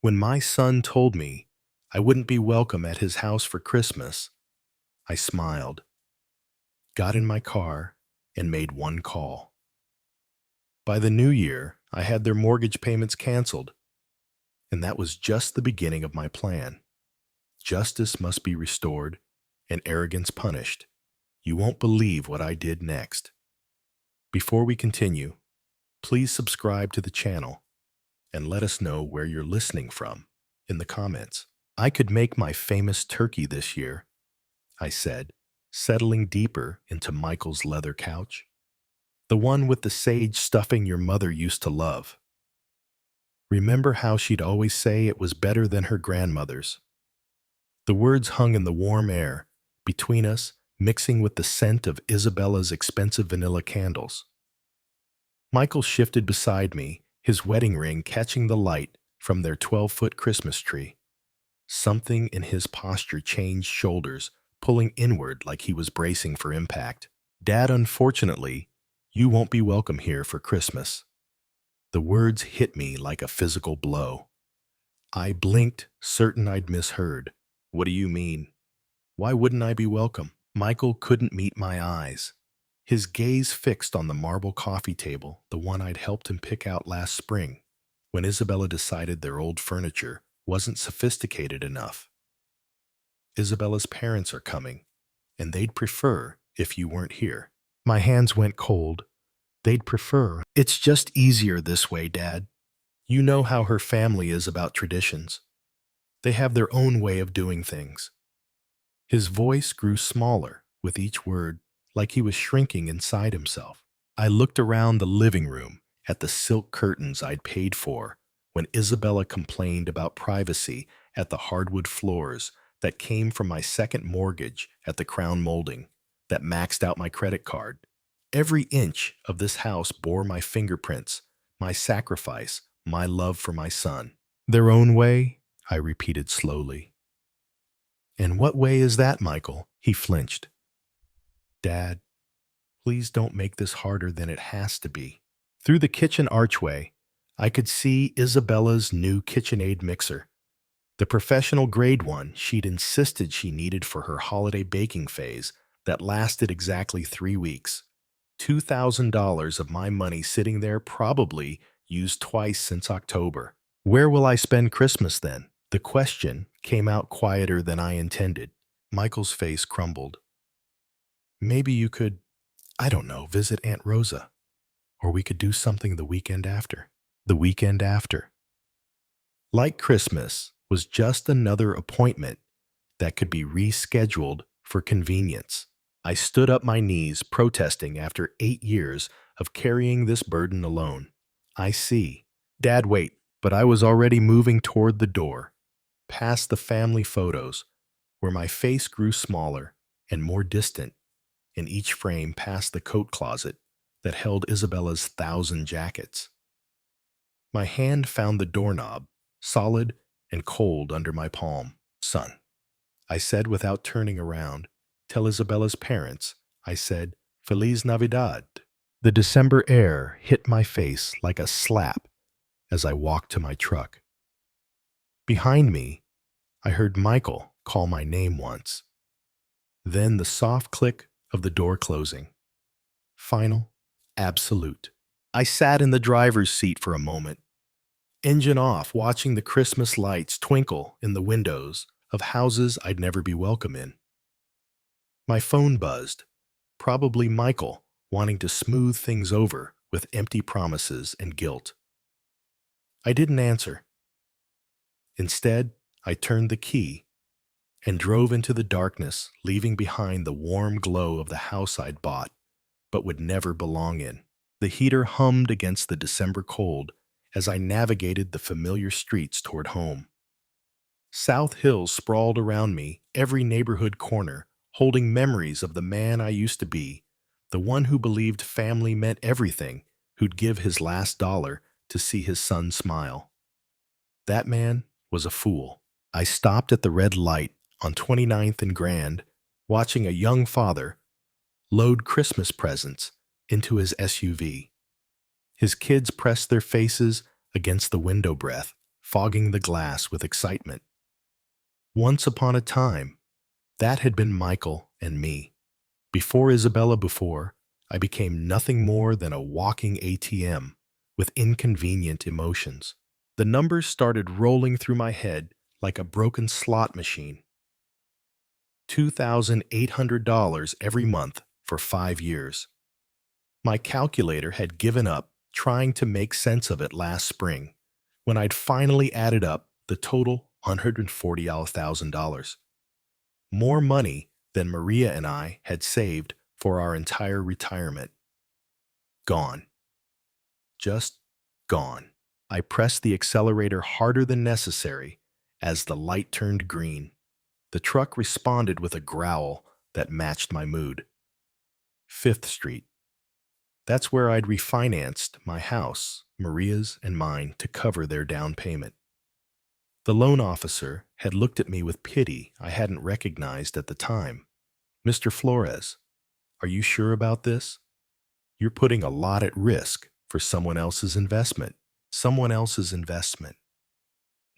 When my son told me I wouldn't be welcome at his house for Christmas, I smiled, got in my car, and made one call. By the new year, I had their mortgage payments canceled, and that was just the beginning of my plan. Justice must be restored and arrogance punished. You won't believe what I did next. Before we continue, please subscribe to the channel and let us know where you're listening from in the comments. I could make my famous turkey this year, I said, settling deeper into Michael's leather couch. The one with the sage stuffing your mother used to love. Remember how she'd always say it was better than her grandmother's? The words hung in the warm air between us, mixing with the scent of Isabella's expensive vanilla candles. Michael shifted beside me, his wedding ring catching the light from their 12-foot Christmas tree. Something in his posture changed shoulders, pulling inward like he was bracing for impact. Dad, unfortunately, you won't be welcome here for Christmas. The words hit me like a physical blow. I blinked, certain I'd misheard. What do you mean? Why wouldn't I be welcome? Michael couldn't meet my eyes. His gaze fixed on the marble coffee table, the one I'd helped him pick out last spring, when Isabella decided their old furniture wasn't sophisticated enough. Isabella's parents are coming, and they'd prefer if you weren't here. My hands went cold. They'd prefer. It's just easier this way, Dad. You know how her family is about traditions. They have their own way of doing things. His voice grew smaller with each word, like he was shrinking inside himself. I looked around the living room at the silk curtains I'd paid for when Isabella complained about privacy at the hardwood floors that came from my second mortgage at the Crown Molding that maxed out my credit card. Every inch of this house bore my fingerprints, my sacrifice, my love for my son. Their own way, I repeated slowly. And what way is that, Michael? He flinched. Dad, please don't make this harder than it has to be. Through the kitchen archway, I could see Isabella's new KitchenAid mixer, the professional grade one she'd insisted she needed for her holiday baking phase that lasted exactly 3 weeks. $2,000 of my money sitting there, probably used twice since October. Where will I spend Christmas then? The question came out quieter than I intended. Michael's face crumbled. Maybe you could, I don't know, visit Aunt Rosa. Or we could do something the weekend after. The weekend after. Like Christmas was just another appointment that could be rescheduled for convenience. I stood up my knees, protesting after 8 years of carrying this burden alone. I see. Dad, wait. But I was already moving toward the door, past the family photos, where my face grew smaller and more distant in each frame, past the coat closet that held Isabella's 1,000 jackets. My hand found the doorknob, solid and cold under my palm. Son, I said without turning around. Tell Isabella's parents, I said, Feliz Navidad. The December air hit my face like a slap as I walked to my truck. Behind me, I heard Michael call my name once. Then the soft click of the door closing. Final, absolute. I sat in the driver's seat for a moment, engine off, watching the Christmas lights twinkle in the windows of houses I'd never be welcome in. My phone buzzed, probably Michael wanting to smooth things over with empty promises and guilt. I didn't answer. Instead, I turned the key and drove into the darkness, leaving behind the warm glow of the house I'd bought but would never belong in. The heater hummed against the December cold as I navigated the familiar streets toward home. South Hills sprawled around me, every neighborhood corner, holding memories of the man I used to be, the one who believed family meant everything, who'd give his last dollar to see his son smile. That man was a fool. I stopped at the red light on 29th and Grand, watching a young father load Christmas presents into his SUV. His kids pressed their faces against the window breath, fogging the glass with excitement. Once upon a time, that had been Michael and me. Before Isabella, before, I became nothing more than a walking ATM with inconvenient emotions. The numbers started rolling through my head like a broken slot machine. $2,800 every month for 5 years. My calculator had given up trying to make sense of it last spring when I'd finally added up the total $140,000. More money than Maria and I had saved for our entire retirement. Gone. Just gone. I pressed the accelerator harder than necessary as the light turned green. The truck responded with a growl that matched my mood. 5th Street. That's where I'd refinanced my house, Maria's and mine, to cover their down payment. The loan officer had looked at me with pity I hadn't recognized at the time. "Mr. Flores, are you sure about this? You're putting a lot at risk for someone else's investment." Someone else's investment.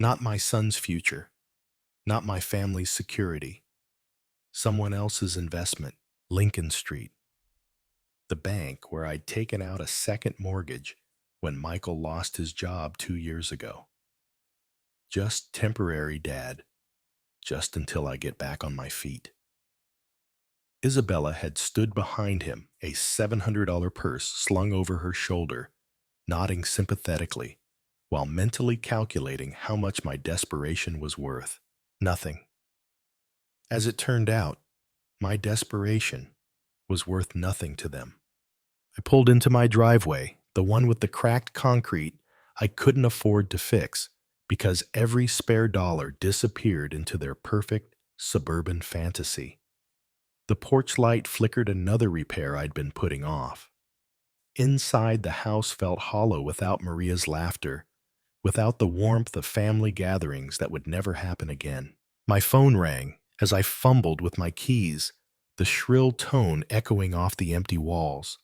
Not my son's future. Not my family's security. Someone else's investment. Lincoln Street. The bank where I'd taken out a second mortgage when Michael lost his job 2 years ago. Just temporary, Dad. Just until I get back on my feet. Isabella had stood behind him, a $700 purse slung over her shoulder, nodding sympathetically, while mentally calculating how much my desperation was worth. Nothing. As it turned out, my desperation was worth nothing to them. I pulled into my driveway, the one with the cracked concrete I couldn't afford to fix because every spare dollar disappeared into their perfect suburban fantasy. The porch light flickered another repair I'd been putting off. Inside, the house felt hollow without Maria's laughter, without the warmth of family gatherings that would never happen again. My phone rang as I fumbled with my keys, the shrill tone echoing off the empty walls.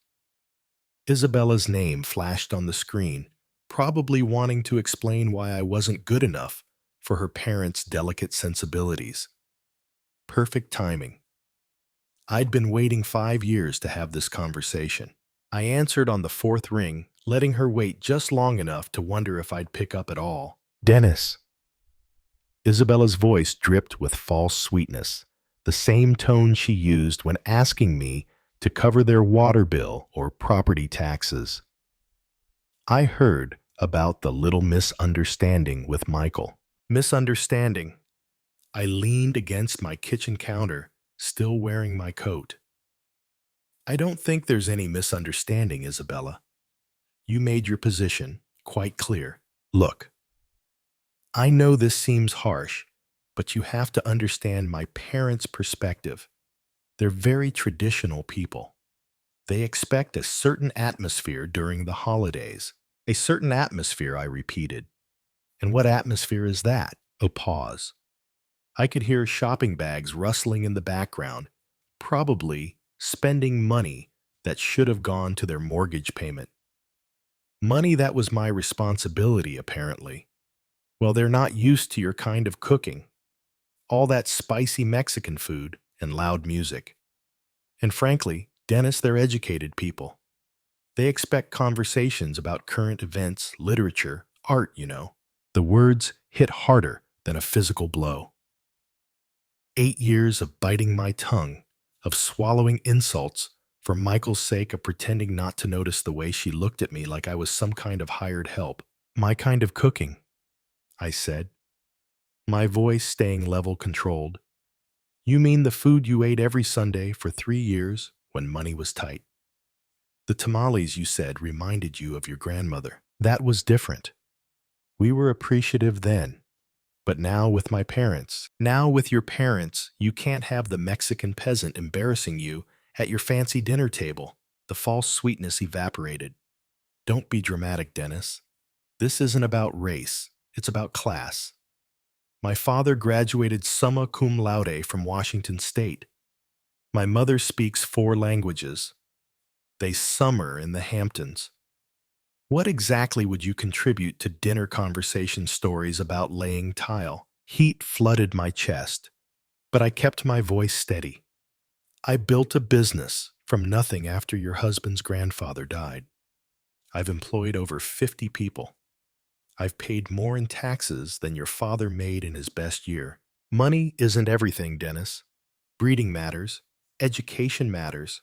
Isabella's name flashed on the screen, probably wanting to explain why I wasn't good enough for her parents' delicate sensibilities. Perfect timing. I'd been waiting 5 years to have this conversation. I answered on the 4th ring, letting her wait just long enough to wonder if I'd pick up at all. "Dennis." Isabella's voice dripped with false sweetness, the same tone she used when asking me to cover their water bill or property taxes. I heard about the little misunderstanding with Michael. Misunderstanding. I leaned against my kitchen counter, still wearing my coat. "I don't think there's any misunderstanding, Isabella. You made your position quite clear. Look, I know this seems harsh, but you have to understand my parents' perspective. They're very traditional people. They expect a certain atmosphere during the holidays. A certain atmosphere," I repeated. "And what atmosphere is that?" A pause. I could hear shopping bags rustling in the background, probably spending money that should have gone to their mortgage payment. Money that was my responsibility, apparently. Well, they're not used to your kind of cooking. All that spicy Mexican food and loud music. And frankly, Dennis, they're educated people. They expect conversations about current events, literature, art, you know. The words hit harder than a physical blow. 8 years of biting my tongue, of swallowing insults for Michael's sake, of pretending not to notice the way she looked at me like I was some kind of hired help. "My kind of cooking," I said, my voice staying level controlled. "You mean the food you ate every Sunday for 3 years when money was tight. The tamales you said reminded you of your grandmother. That was different. We were appreciative then. But now with my parents, now with your parents, you can't have the Mexican peasant embarrassing you at your fancy dinner table." The false sweetness evaporated. "Don't be dramatic, Dennis. This isn't about race. It's about class. My father graduated summa cum laude from Washington State. My mother speaks 4 languages. They summer in the Hamptons. What exactly would you contribute to dinner conversation stories about laying tile? Heat flooded my chest, but I kept my voice steady. I built a business from nothing after your husband's grandfather died. I've employed over 50 people. I've paid more in taxes than your father made in his best year. Money isn't everything, Dennis. Breeding matters, education matters,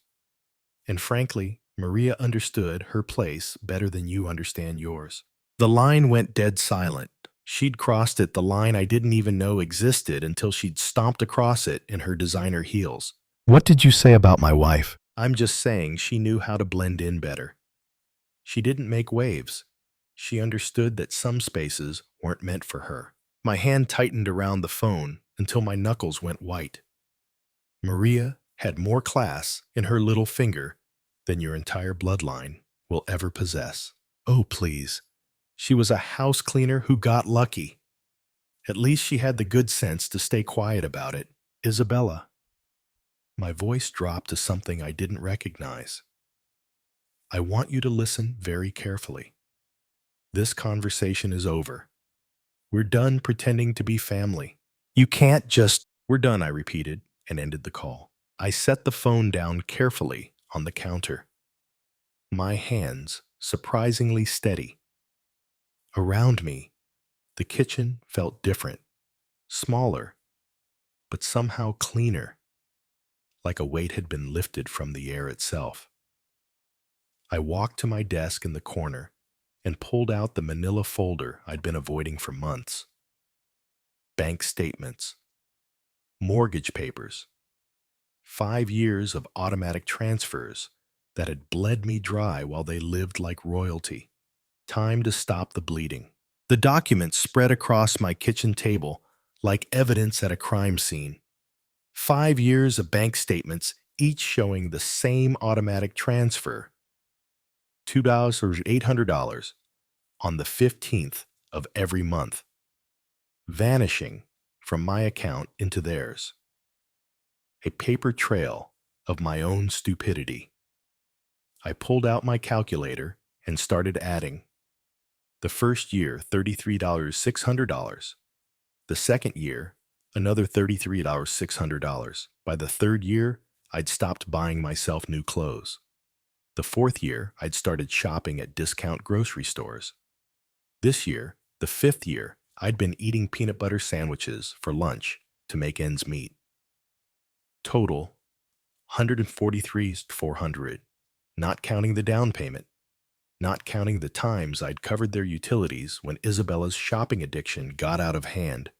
and frankly, Maria understood her place better than you understand yours. The line went dead silent. She'd crossed it, the line I didn't even know existed until she'd stomped across it in her designer heels. What did you say about my wife? I'm just saying she knew how to blend in better. She didn't make waves. She understood that some spaces weren't meant for her. My hand tightened around the phone until my knuckles went white. Maria had more class in her little finger than your entire bloodline will ever possess. Oh, please. She was a house cleaner who got lucky. At least she had the good sense to stay quiet about it. Isabella. My voice dropped to something I didn't recognize. I want you to listen very carefully. This conversation is over. We're done pretending to be family. You can't just... We're done, I repeated, and ended the call. I set the phone down carefully on the counter. My hands surprisingly steady. Around me, the kitchen felt different, smaller, but somehow cleaner, like a weight had been lifted from the air itself. I walked to my desk in the corner and pulled out the manila folder I'd been avoiding for months. Bank statements, mortgage papers, 5 years of automatic transfers that had bled me dry while they lived like royalty. Time to stop the bleeding. The documents spread across my kitchen table like evidence at a crime scene. 5 years of bank statements, each showing the same automatic transfer, $2 or $800 on the 15th of every month, vanishing from my account into theirs. A paper trail of my own stupidity. I pulled out my calculator and started adding. The first year, $33,600. The second year, another $33,600. By the third year, I'd stopped buying myself new clothes. The fourth year, I'd started shopping at discount grocery stores. This year, the fifth year, I'd been eating peanut butter sandwiches for lunch to make ends meet. Total, 143,400, not counting the down payment, not counting the times I'd covered their utilities when Isabella's shopping addiction got out of hand,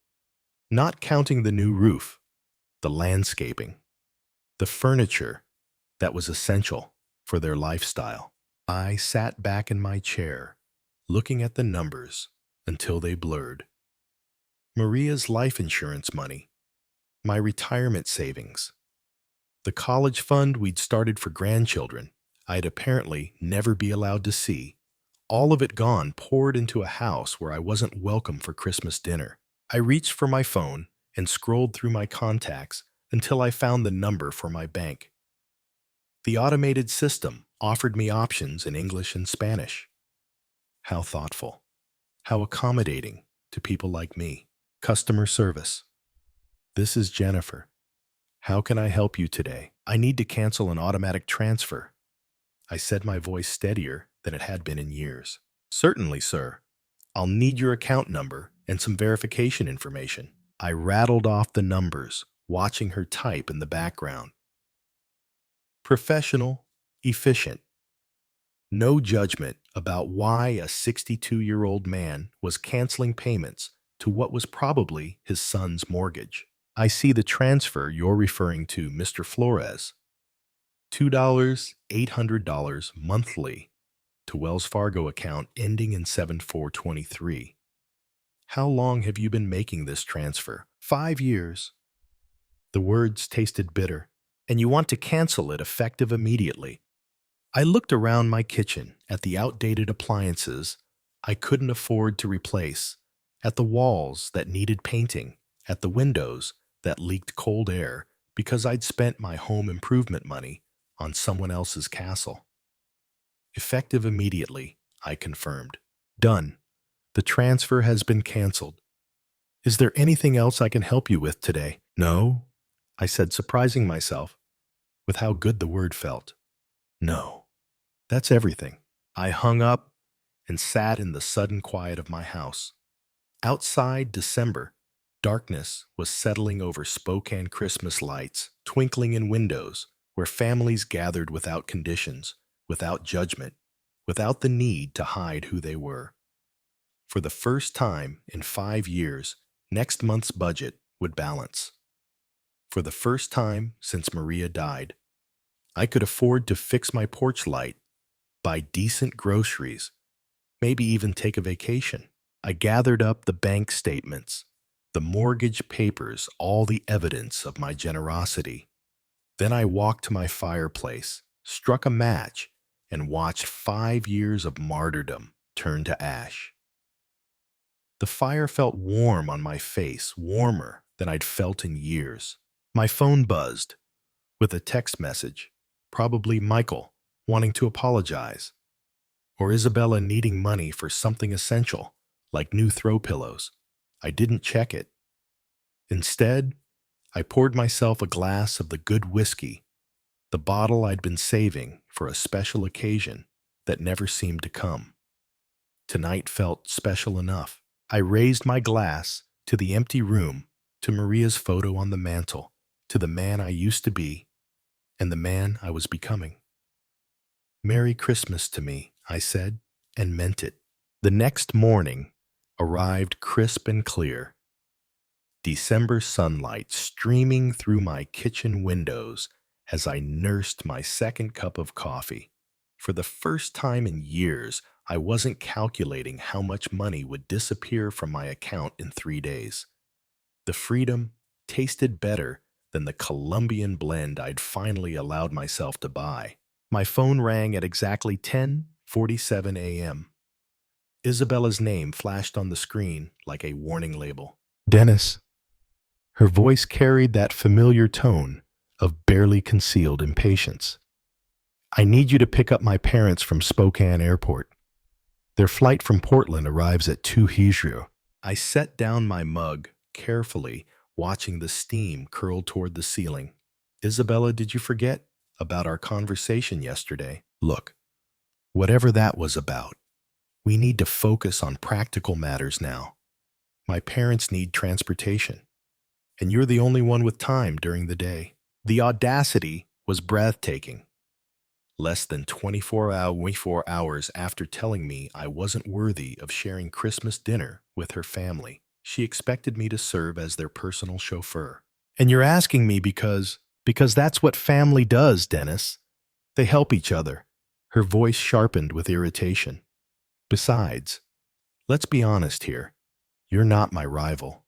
not counting the new roof, the landscaping, the furniture that was essential for their lifestyle. I sat back in my chair, looking at the numbers until they blurred. Maria's life insurance money, my retirement savings, the college fund we'd started for grandchildren I'd apparently never be allowed to see, all of it gone, poured into a house where I wasn't welcome for Christmas dinner. I reached for my phone and scrolled through my contacts until I found the number for my bank. The automated system offered me options in English and Spanish. How thoughtful, how accommodating to people like me. Customer service. This is Jennifer. How can I help you today? I need to cancel an automatic transfer. I said, my voice steadier than it had been in years. Certainly, sir. I'll need your account number and some verification information. I rattled off the numbers, watching her type in the background. Professional, efficient. No judgment about why a 62-year-old man was canceling payments to what was probably his son's mortgage. I see the transfer you're referring to, Mr. Flores. $2, $800 monthly to Wells Fargo account ending in 7423. How long have you been making this transfer? 5 years. The words tasted bitter. And you want to cancel it effective immediately. I looked around my kitchen at the outdated appliances I couldn't afford to replace, at the walls that needed painting, at the windows that leaked cold air because I'd spent my home improvement money on someone else's castle. Effective immediately, I confirmed. Done. The transfer has been canceled. Is there anything else I can help you with today? No, I said, surprising myself with how good the word felt. No, that's everything. I hung up and sat in the sudden quiet of my house. Outside December, darkness was settling over Spokane Christmas lights, twinkling in windows where families gathered without conditions, without judgment, without the need to hide who they were. For the first time in 5 years, next month's budget would balance. For the first time since Maria died, I could afford to fix my porch light, buy decent groceries, maybe even take a vacation. I gathered up the bank statements, the mortgage papers, all the evidence of my generosity. Then I walked to my fireplace, struck a match, and watched 5 years of martyrdom turn to ash. The fire felt warm on my face, warmer than I'd felt in years. My phone buzzed with a text message, probably Michael wanting to apologize, or Isabella needing money for something essential, like new throw pillows. I didn't check it. Instead, I poured myself a glass of the good whiskey, the bottle I'd been saving for a special occasion that never seemed to come. Tonight felt special enough. I raised my glass to the empty room, to Maria's photo on the mantel, to the man I used to be, and the man I was becoming. Merry Christmas to me, I said, and meant it. The next morning arrived crisp and clear. December sunlight streaming through my kitchen windows as I nursed my second cup of coffee. For the first time in years, I wasn't calculating how much money would disappear from my account in 3 days. The freedom tasted better than the Colombian blend I'd finally allowed myself to buy. My phone rang at exactly 10:47 a.m. Isabella's name flashed on the screen like a warning label. Dennis. Her voice carried that familiar tone of barely concealed impatience. I need you to pick up my parents from Spokane Airport. Their flight from Portland arrives at 2 Hijrio. I set down my mug carefully, watching the steam curl toward the ceiling. Isabella, did you forget about our conversation yesterday? Look, whatever that was about, we need to focus on practical matters now. My parents need transportation, and you're the only one with time during the day. The audacity was breathtaking. Less than 24 hours after telling me I wasn't worthy of sharing Christmas dinner with her family, she expected me to serve as their personal chauffeur. And you're asking me because that's what family does, Dennis. They help each other. Her voice sharpened with irritation. Besides, let's be honest here. You're not my rival.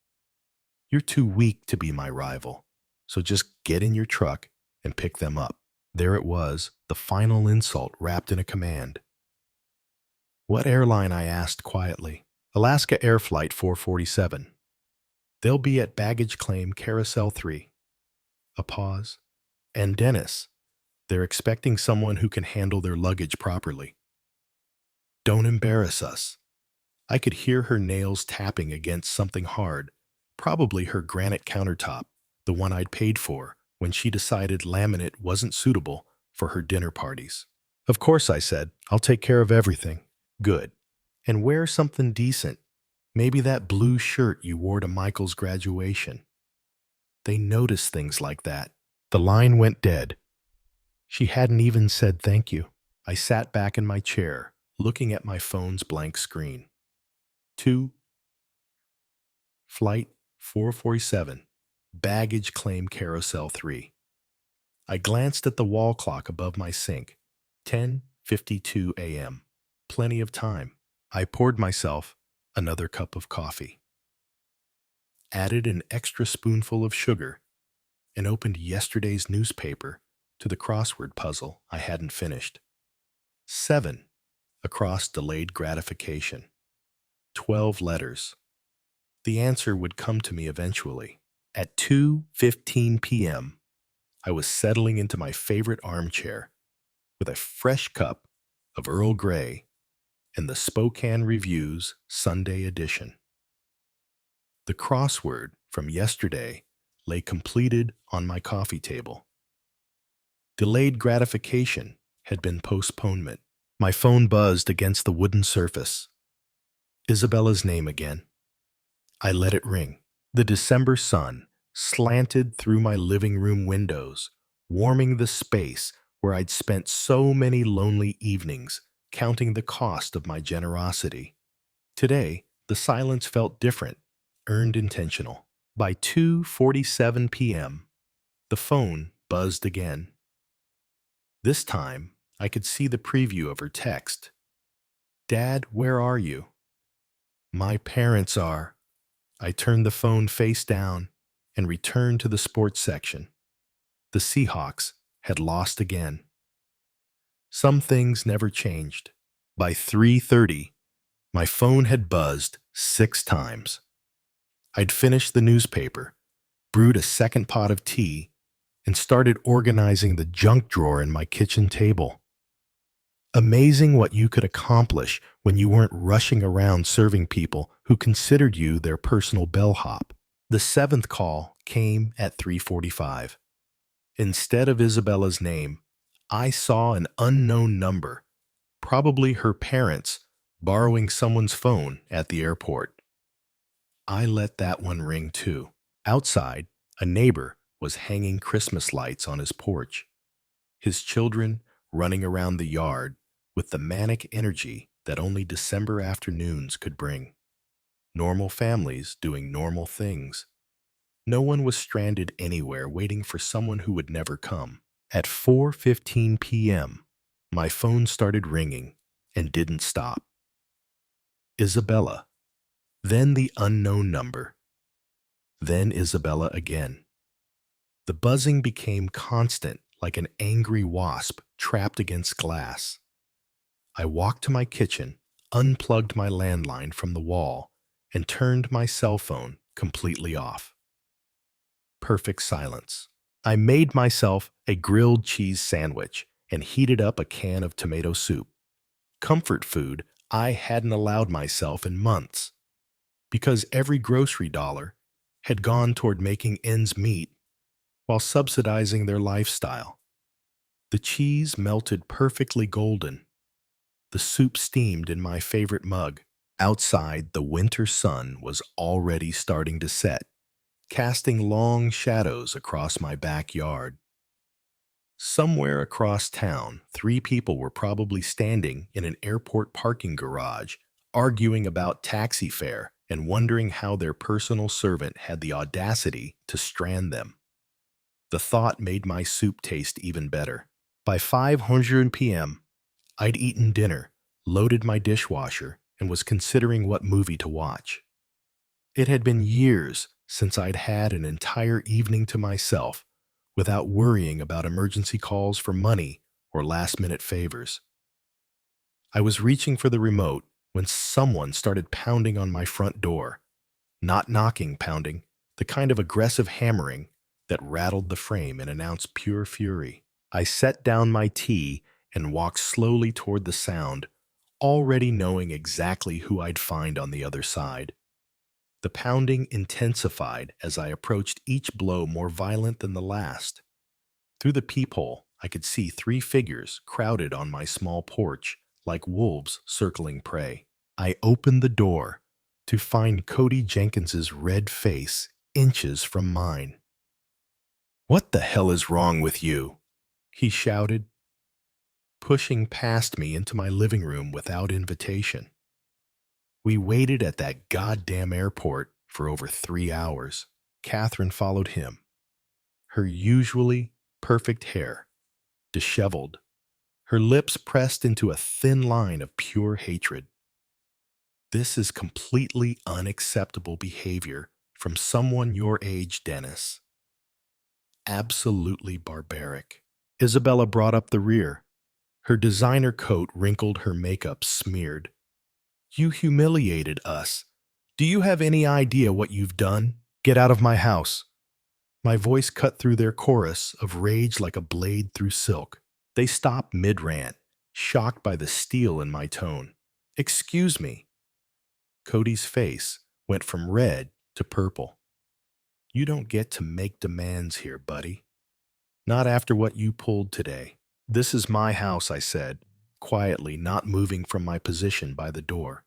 You're too weak to be my rival. So just get in your truck and pick them up. There it was, the final insult wrapped in a command. What airline? I asked quietly. Alaska Air Flight 447. They'll be at baggage claim Carousel 3. A pause. And Dennis, they're expecting someone who can handle their luggage properly. Don't embarrass us. I could hear her nails tapping against something hard, probably her granite countertop, the one I'd paid for when she decided laminate wasn't suitable for her dinner parties. Of course, I said, I'll take care of everything. Good. And wear something decent. Maybe that blue shirt you wore to Michael's graduation. They notice things like that. The line went dead. She hadn't even said thank you. I sat back in my chair, looking at my phone's blank screen. 2. Flight 447. Baggage claim Carousel 3. I glanced at the wall clock above my sink. 10:52 a.m. Plenty of time. I poured myself another cup of coffee, added an extra spoonful of sugar, and opened yesterday's newspaper to the crossword puzzle I hadn't finished. 7 across delayed gratification. 12 letters. The answer would come to me eventually. At 2:15 p.m., I was settling into my favorite armchair with a fresh cup of Earl Grey and the Spokane Review's Sunday edition. The crossword from yesterday lay completed on my coffee table. Delayed gratification had been postponement. My phone buzzed against the wooden surface. Isabella's name again. I let it ring. The December sun slanted through my living room windows, warming the space where I'd spent so many lonely evenings counting the cost of my generosity. Today, the silence felt different, earned intentional. By 2:47 p.m., the phone buzzed again. This time, I could see the preview of her text. "Dad, where are you?" "My parents are." I turned the phone face down and returned to the sports section. The Seahawks had lost again. Some things never changed. By 3:30, my phone had buzzed 6 times. I'd finished the newspaper, brewed a second pot of tea, and started organizing the junk drawer in my kitchen table. Amazing what you could accomplish when you weren't rushing around serving people who considered you their personal bellhop. The 7th call came at 3:45. Instead of Isabella's name, I saw an unknown number, probably her parents, borrowing someone's phone at the airport. I let that one ring too. Outside, a neighbor was hanging Christmas lights on his porch, his children running around the yard with the manic energy that only December afternoons could bring. Normal families doing normal things. No one was stranded anywhere waiting for someone who would never come. At 4:15 p.m., my phone started ringing and didn't stop. Isabella, then the unknown number, then Isabella again. The buzzing became constant, like an angry wasp trapped against glass. I walked to my kitchen, unplugged my landline from the wall, and turned my cell phone completely off. Perfect silence. I made myself a grilled cheese sandwich and heated up a can of tomato soup. Comfort food I hadn't allowed myself in months, because every grocery dollar had gone toward making ends meet while subsidizing their lifestyle. The cheese melted perfectly golden. The soup steamed in my favorite mug. Outside, the winter sun was already starting to set, casting long shadows across my backyard. Somewhere across town, 3 people were probably standing in an airport parking garage, arguing about taxi fare and wondering how their personal servant had the audacity to strand them. The thought made my soup taste even better. By 5:00 p.m., I'd eaten dinner, loaded my dishwasher, and was considering what movie to watch. It had been years since I'd had an entire evening to myself without worrying about emergency calls for money or last-minute favors. I was reaching for the remote when someone started pounding on my front door. Not knocking pounding, the kind of aggressive hammering that rattled the frame and announced pure fury. I set down my tea and walked slowly toward the sound, already knowing exactly who I'd find on the other side. The pounding intensified as I approached, each blow more violent than the last. Through the peephole, I could see 3 figures crowded on my small porch, like wolves circling prey. I opened the door to find Cody Jenkins's red face inches from mine. "What the hell is wrong with you?" he shouted, pushing past me into my living room without invitation. We waited at that goddamn airport for over 3 hours. Catherine followed him, her usually perfect hair disheveled, her lips pressed into a thin line of pure hatred. This is completely unacceptable behavior from someone your age, Dennis. Absolutely barbaric. Isabella brought up the rear, her designer coat wrinkled, her makeup smeared. "You humiliated us. Do you have any idea what you've done? Get out of my house." My voice cut through their chorus of rage like a blade through silk. They stopped mid-rant, shocked by the steel in my tone. Excuse me. Cody's face went from red to purple. You don't get to make demands here, buddy. Not after what you pulled today. This is my house, I said, quietly, not moving from my position by the door.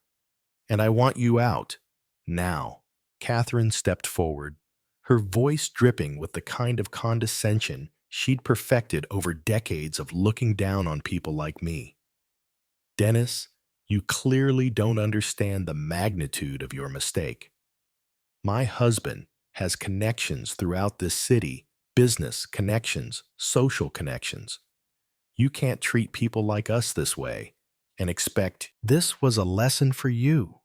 And I want you out. Now. Catherine stepped forward, her voice dripping with the kind of condescension she'd perfected over decades of looking down on people like me. Dennis, you clearly don't understand the magnitude of your mistake. My husband has connections throughout this city, business connections, social connections. You can't treat people like us this way and expect this was a lesson for you.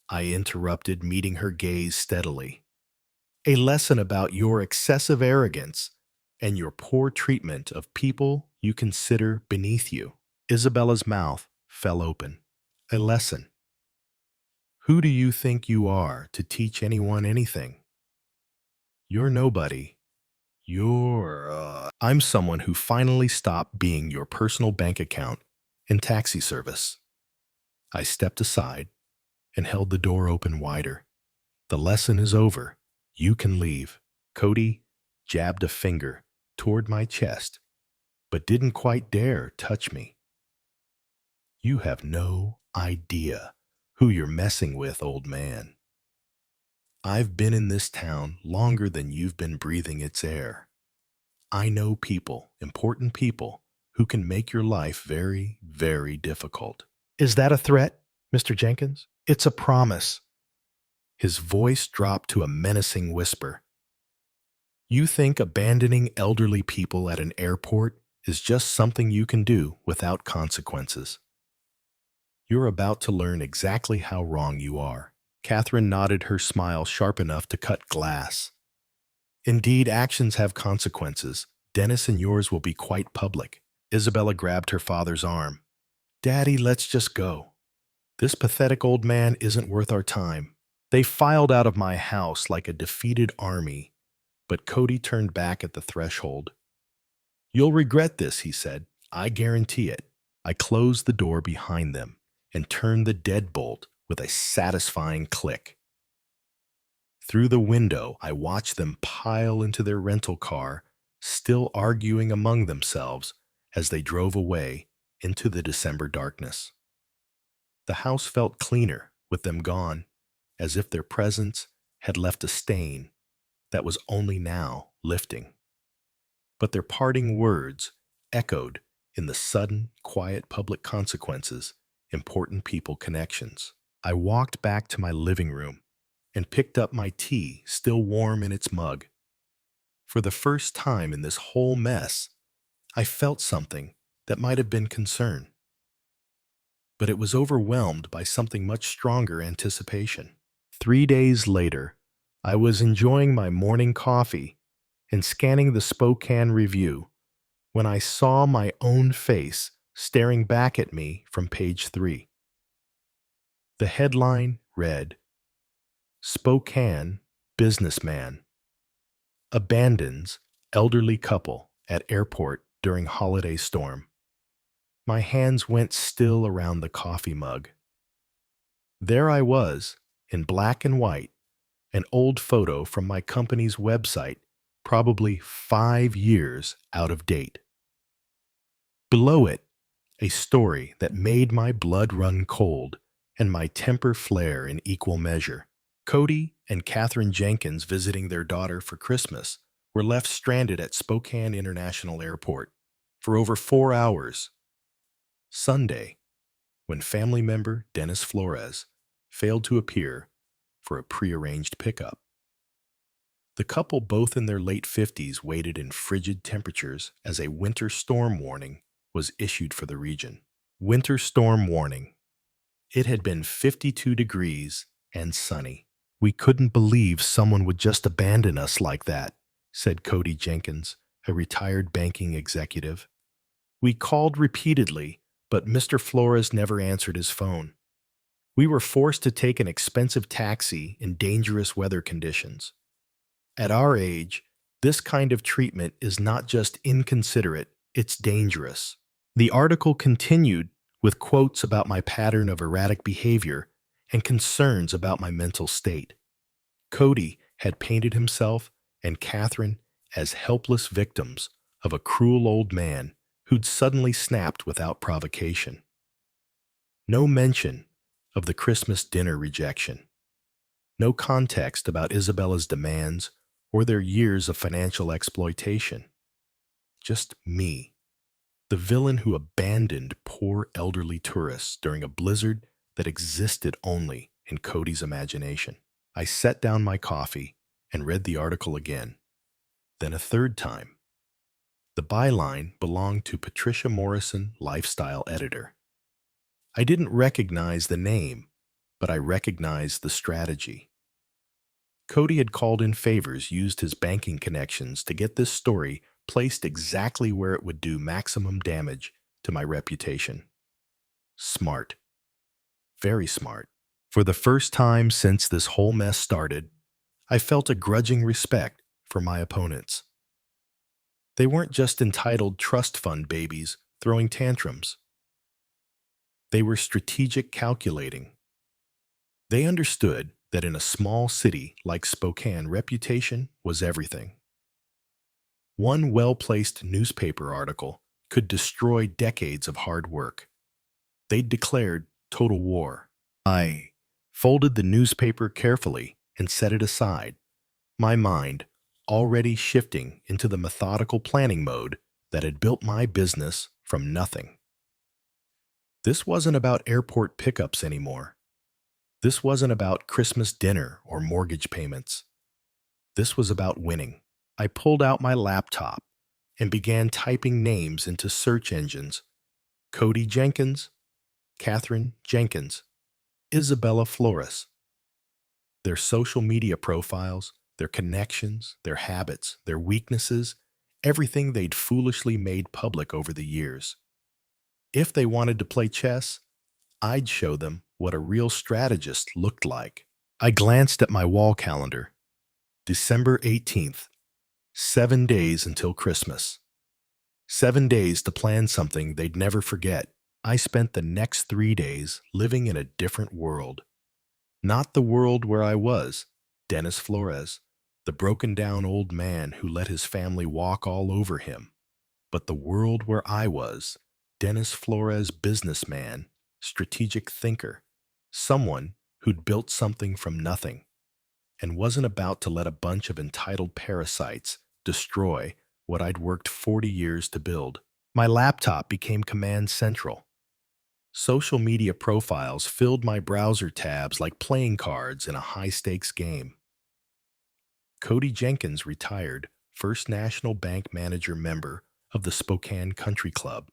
I interrupted, meeting her gaze steadily. A lesson about your excessive arrogance and your poor treatment of people you consider beneath you. Isabella's mouth fell open. A lesson. Who do you think you are to teach anyone anything? You're nobody. I'm someone who finally stopped being your personal bank account and taxi service. I stepped aside and held the door open wider. The lesson is over. You can leave. Cody jabbed a finger toward my chest, but didn't quite dare touch me. You have no idea who you're messing with, old man. I've been in this town longer than you've been breathing its air. I know people, important people, who can make your life very, very difficult. Is that a threat, Mr. Jenkins? It's a promise. His voice dropped to a menacing whisper. You think abandoning elderly people at an airport is just something you can do without consequences. You're about to learn exactly how wrong you are. Catherine nodded, her smile sharp enough to cut glass. Indeed, actions have consequences. Dennis and yours will be quite public. Isabella grabbed her father's arm. Daddy, let's just go. This pathetic old man isn't worth our time. They filed out of my house like a defeated army, but Cody turned back at the threshold. You'll regret this, he said. I guarantee it. I closed the door behind them and turned the deadbolt with a satisfying click. Through the window, I watched them pile into their rental car, still arguing among themselves as they drove away into the December darkness. The house felt cleaner with them gone, as if their presence had left a stain that was only now lifting. But their parting words echoed in the sudden, quiet public consequences, important people connections. I walked back to my living room and picked up my tea, still warm in its mug. For the first time in this whole mess, I felt something that might have been concern. But it was overwhelmed by something much stronger, anticipation. 3 days later, I was enjoying my morning coffee and scanning the Spokane Review when I saw my own face staring back at me from page 3. The headline read, Spokane businessman abandons elderly couple at airport during holiday storm. My hands went still around the coffee mug. There I was, in black and white, an old photo from my company's website, probably 5 years out of date. Below it, a story that made my blood run cold and my temper flare in equal measure. Cody and Catherine Jenkins, visiting their daughter for Christmas, were left stranded at Spokane International Airport for over 4 hours. Sunday, when family member Dennis Flores failed to appear for a prearranged pickup. The couple, both in their late 50s, waited in frigid temperatures as a winter storm warning was issued for the region. Winter storm warning. It had been 52 degrees and sunny. We couldn't believe someone would just abandon us like that, said Cody Jenkins, a retired banking executive. We called repeatedly, but Mr. Flores never answered his phone. We were forced to take an expensive taxi in dangerous weather conditions. At our age, this kind of treatment is not just inconsiderate, it's dangerous. The article continued with quotes about my pattern of erratic behavior and concerns about my mental state. Cody had painted himself and Catherine as helpless victims of a cruel old man who'd suddenly snapped without provocation. No mention of the Christmas dinner rejection. No context about Isabella's demands or their years of financial exploitation. Just me, the villain who abandoned poor elderly tourists during a blizzard that existed only in Cody's imagination. I set down my coffee and read the article again, then a third time. The byline belonged to Patricia Morrison, lifestyle editor. I didn't recognize the name, but I recognized the strategy. Cody had called in favors, used his banking connections to get this story placed exactly where it would do maximum damage to my reputation. Smart. Very smart. For the first time since this whole mess started, I felt a grudging respect for my opponents. They weren't just entitled trust fund babies throwing tantrums. They were strategic calculating. They understood that in a small city like Spokane, reputation was everything. One well-placed newspaper article could destroy decades of hard work. They'd declared total war. I folded the newspaper carefully and set it aside, my mind already shifting into the methodical planning mode that had built my business from nothing. This wasn't about airport pickups anymore. This wasn't about Christmas dinner or mortgage payments. This was about winning. I pulled out my laptop and began typing names into search engines. Cody Jenkins, Catherine Jenkins, Isabella Flores. Their social media profiles, their connections, their habits, their weaknesses, everything they'd foolishly made public over the years. If they wanted to play chess, I'd show them what a real strategist looked like. I glanced at my wall calendar. December 18th, 7 days until Christmas. 7 days to plan something they'd never forget. I spent the next 3 days living in a different world. Not the world where I was, Dennis Flores, the broken-down old man who let his family walk all over him, but the world where I was, Dennis Flores, businessman, strategic thinker, someone who'd built something from nothing and wasn't about to let a bunch of entitled parasites destroy what I'd worked 40 years to build. My laptop became command central. Social media profiles filled my browser tabs like playing cards in a high-stakes game. Cody Jenkins retired, First National Bank manager member of the Spokane Country Club,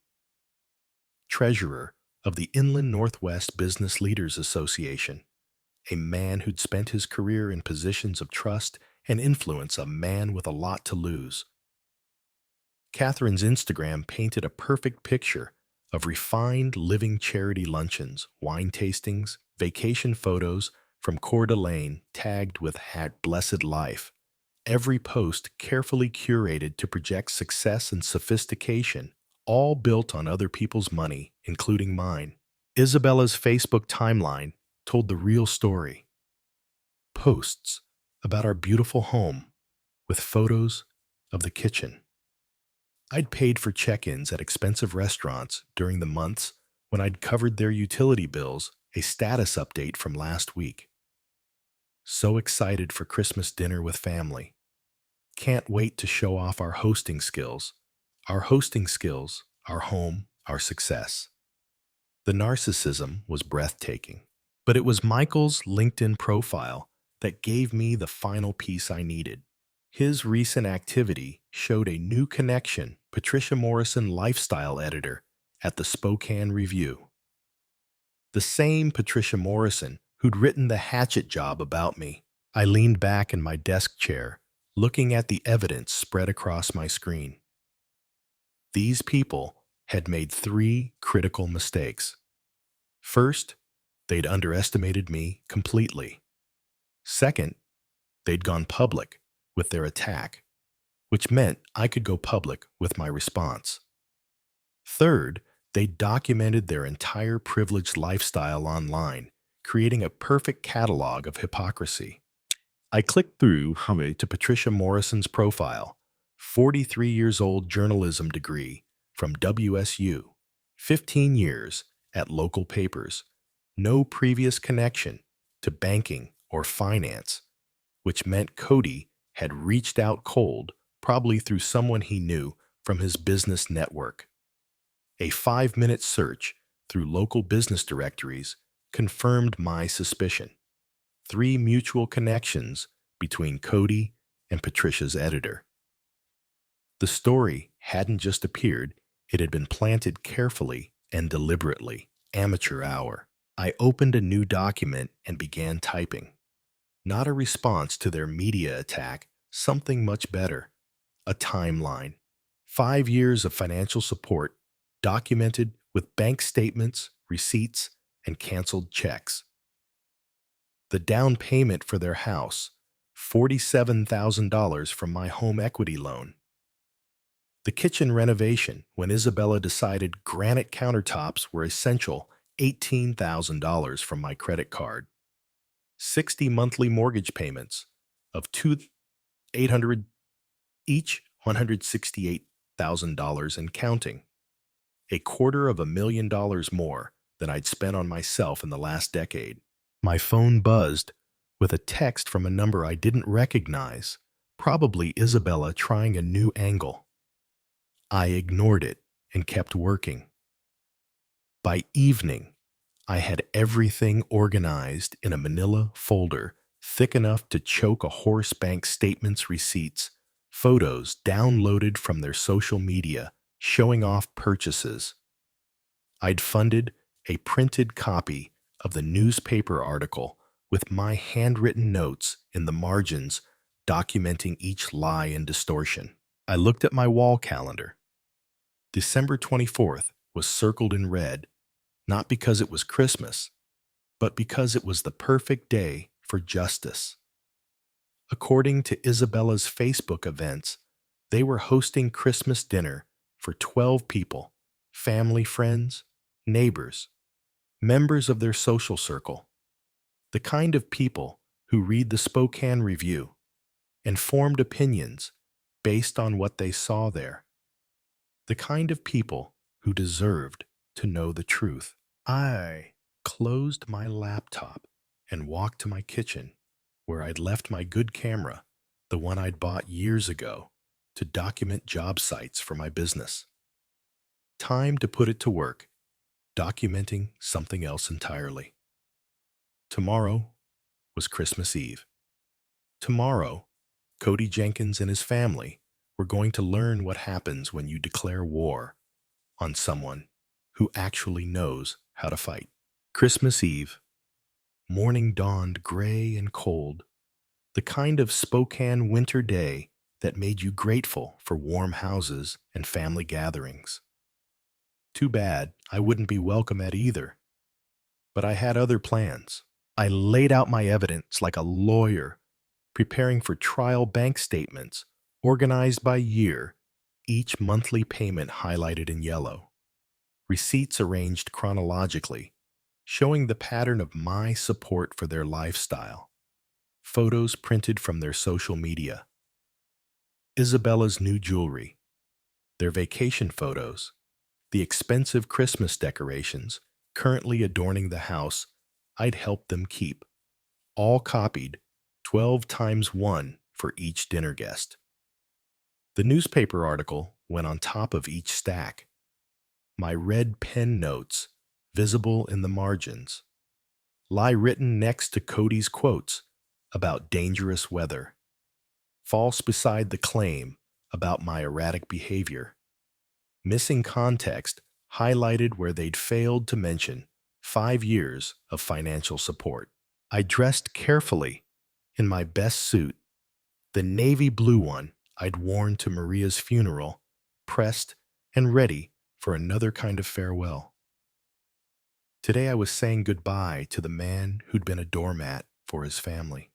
treasurer of the Inland Northwest Business Leaders Association, a man who'd spent his career in positions of trust and influence, a man with a lot to lose. Catherine's Instagram painted a perfect picture of refined living charity luncheons, wine tastings, vacation photos from Coeur d'Alene tagged with @blessed life. Every post carefully curated to project success and sophistication, all built on other people's money, including mine. Isabella's Facebook timeline told the real story. Posts about our beautiful home with photos of the kitchen. I'd paid for check-ins at expensive restaurants during the months when I'd covered their utility bills, a status update from last week. So excited for Christmas dinner with family. Can't wait to show off our hosting skills. Our hosting skills, our home, our success. The narcissism was breathtaking. But it was Michael's LinkedIn profile that gave me the final piece I needed. His recent activity showed a new connection, Patricia Morrison, lifestyle editor at the Spokane Review. The same Patricia Morrison who'd written the hatchet job about me. I leaned back in my desk chair, looking at the evidence spread across my screen. These people had made 3 critical mistakes. First, they'd underestimated me completely. Second, they'd gone public with their attack, which meant I could go public with my response. Third, They documented their entire privileged lifestyle online, creating a perfect catalog of hypocrisy. I clicked through to Patricia Morrison's profile, 43 years old journalism degree from WSU, 15 years at local papers, no previous connection to banking or finance, which meant Cody had reached out cold, probably through someone he knew from his business network. A 5-minute search through local business directories confirmed my suspicion. 3 mutual connections between Cody and Patricia's editor. The story hadn't just appeared, it had been planted carefully and deliberately. Amateur hour. I opened a new document and began typing. Not a response to their media attack, something much better. A timeline. 5 years of financial support, documented with bank statements, receipts, and canceled checks. The down payment for their house, $47,000 from my home equity loan. The kitchen renovation, when Isabella decided granite countertops were essential, $18,000 from my credit card. 60 monthly mortgage payments of $800 each, $168,000 and counting. $250,000 more than I'd spent on myself in the last decade. My phone buzzed with a text from a number I didn't recognize, probably Isabella trying a new angle. I ignored it and kept working. By evening, I had everything organized in a manila folder thick enough to choke a horse bank statements, receipts, photos downloaded from their social media showing off purchases. I'd funded a printed copy of the newspaper article with my handwritten notes in the margins documenting each lie and distortion. I looked at my wall calendar. December 24th was circled in red, not because it was Christmas, but because it was the perfect day for justice. According to Isabella's Facebook events, they were hosting Christmas dinner for 12 people, family, friends, neighbors, members of their social circle, the kind of people who read the Spokane Review and formed opinions based on what they saw there, the kind of people who deserved to know the truth. I closed my laptop and walked to my kitchen, where I'd left my good camera, the one I'd bought years ago, to document job sites for my business. Time to put it to work, documenting something else entirely. Tomorrow was Christmas Eve. Tomorrow, Cody Jenkins and his family were going to learn what happens when you declare war on someone who actually knows how to fight. Christmas Eve. Morning dawned gray and cold, the kind of Spokane winter day that made you grateful for warm houses and family gatherings. Too bad I wouldn't be welcome at either, but I had other plans. I laid out my evidence like a lawyer, preparing for trial bank statements, organized by year, each monthly payment highlighted in yellow. Receipts arranged chronologically, showing the pattern of my support for their lifestyle. Photos printed from their social media. Isabella's new jewelry, their vacation photos, the expensive Christmas decorations currently adorning the house I'd helped them keep, all copied 12 times 1 for each dinner guest. The newspaper article went on top of each stack. My red pen notes, visible in the margins, lie written next to Cody's quotes about dangerous weather, false beside the claim about my erratic behavior. Missing context highlighted where they'd failed to mention 5 years of financial support. I dressed carefully in my best suit, the navy blue one I'd worn to Maria's funeral, pressed and ready for another kind of farewell. Today I was saying goodbye to the man who'd been a doormat for his family.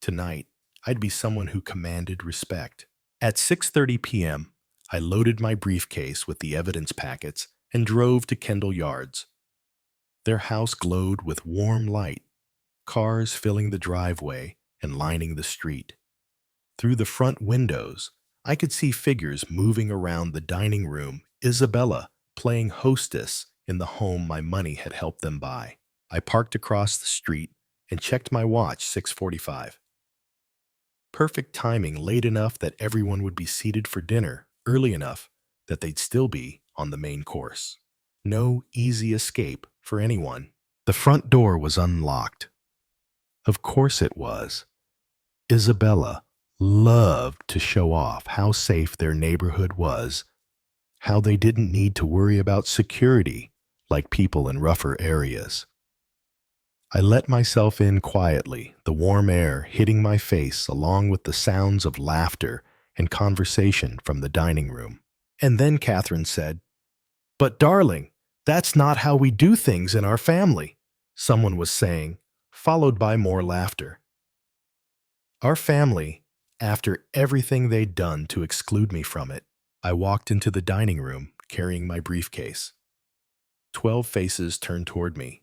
Tonight, I'd be someone who commanded respect. At 6:30 p.m., I loaded my briefcase with the evidence packets and drove to Kendall Yards. Their house glowed with warm light, cars filling the driveway and lining the street. Through the front windows, I could see figures moving around the dining room, Isabella playing hostess in the home my money had helped them buy. I parked across the street and checked my watch, 6:45. Perfect timing, late enough that everyone would be seated for dinner, early enough that they'd still be on the main course. No easy escape for anyone. The front door was unlocked. Of course it was. Isabella loved to show off how safe their neighborhood was, how they didn't need to worry about security like people in rougher areas. I let myself in quietly, the warm air hitting my face along with the sounds of laughter and conversation from the dining room. And then Catherine said, "But darling, that's not how we do things in our family," someone was saying, followed by more laughter. Our family, after everything they'd done to exclude me from it. I walked into the dining room carrying my briefcase. 12 faces turned toward me,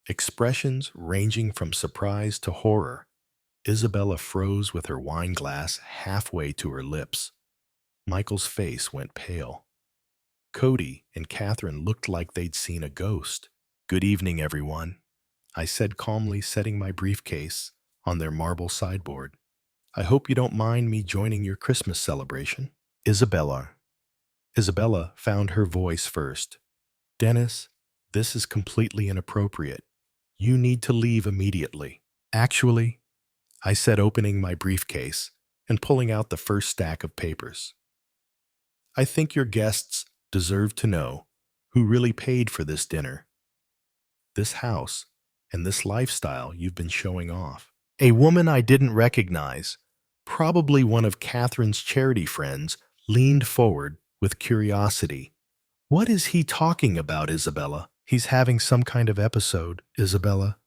expressions ranging from surprise to horror. Isabella froze with her wine glass halfway to her lips. Michael's face went pale. Cody and Catherine looked like they'd seen a ghost. "Good evening, everyone," I said calmly, setting my briefcase on their marble sideboard. "I hope you don't mind me joining your Christmas celebration." Isabella found her voice first. "Dennis, this is completely inappropriate. You need to leave immediately." "Actually," I said, opening my briefcase and pulling out the first stack of papers, "I think your guests deserve to know who really paid for this dinner, this house, and this lifestyle you've been showing off." A woman I didn't recognize, probably one of Catherine's charity friends, leaned forward with curiosity. "What is he talking about, Isabella?" "He's having some kind of episode, Isabella."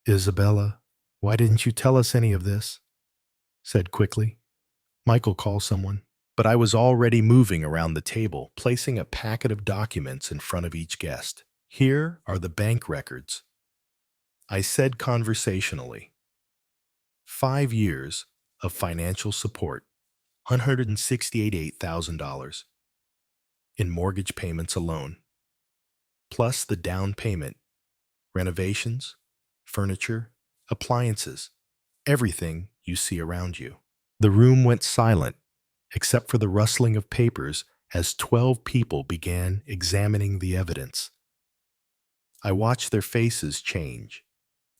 "Isabella, why didn't you tell us any of this?" said quickly. "Michael, call someone." But I was already moving around the table, placing a packet of documents in front of each guest. "Here are the bank records," I said conversationally. 5 years of financial support, $168,000 in mortgage payments alone, plus the down payment, renovations, furniture, appliances, everything you see around you. The room went silent, except for the rustling of papers as 12 people began examining the evidence. I watched their faces change